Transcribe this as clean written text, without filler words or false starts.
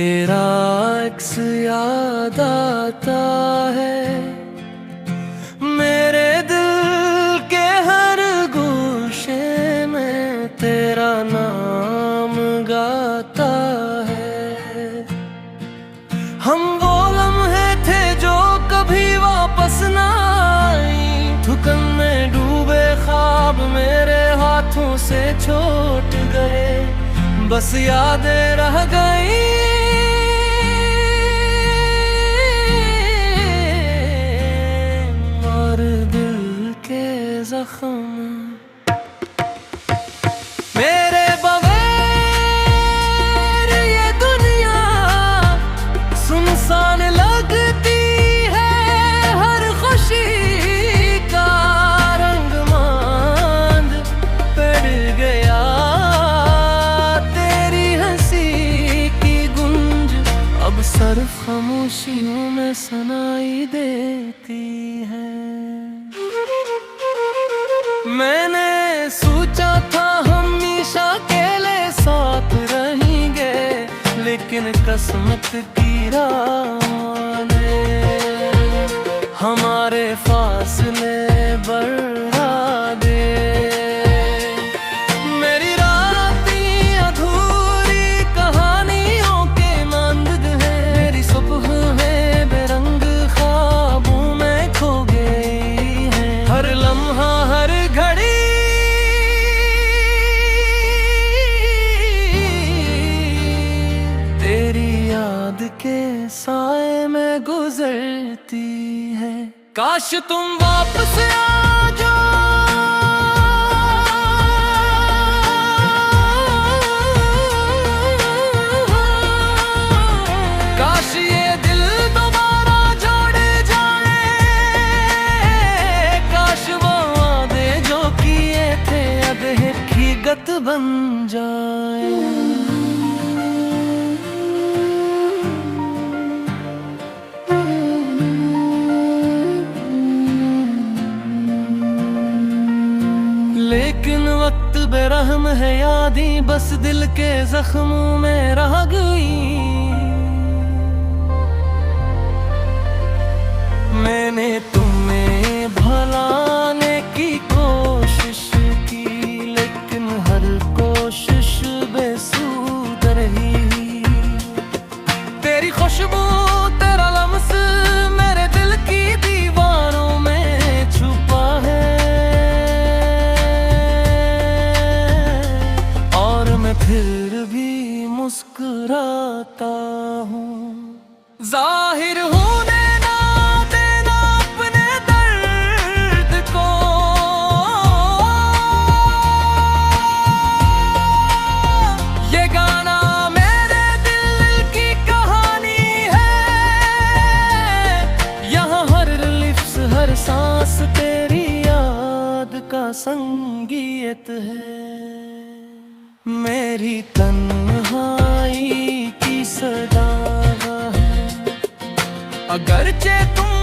तेरा अक्स याद आता है, मेरे दिल के हर गोशे में तेरा नाम गाता है। हम वो लम्हे थे जो कभी वापस ना आई, थुकन में डूबे ख्वाब मेरे हाथों से छूट गए, बस यादें रह गई और दिल के जख्म। मेरे बगैर ये दुनिया सुनसान लगती है, हर खुशी का रंग मांद पड़ गया, तेरी हंसी की गूंज अब सिर्फ खामोशियों में सुनाई देती है। मैंने सोचा था हमेशा अकेले साथ रहेंगे, लेकिन किस्मत की राह ने हमारे फासले बढ़ा दे। मेरी रातें अधूरी कहानियों के मांद है, मेरी सुबह में बेरंग ख्वाबों में खो गई है। हर लम्हा हर घड़ी तेरी याद के साए में गुजरती है। काश तुम वापस आ जाओ, काश ये दिल दोबारा जोड़े जाए, काश वो वादे जो किए थे अब हकीकत बन जाए। लेकिन वक्त बेरहम है, यादें बस दिल के जख्मों में रह गई। मैंने तुम्हें भुलाने की कोशिश की, लेकिन हर कोशिश बेसूद रही। तेरी खुशबू तेरा लम्स मेरे दिल की दीवारों में छुपा है, फिर भी मुस्कुराता हूँ। जाहिर होने ना देना अपने दर्द को, ये गाना मेरे दिल की कहानी है, यहाँ हर लिफ्स हर सांस तेरी याद का संगीत है। मेरी तन्हाई की सदा है, अगरचे तुम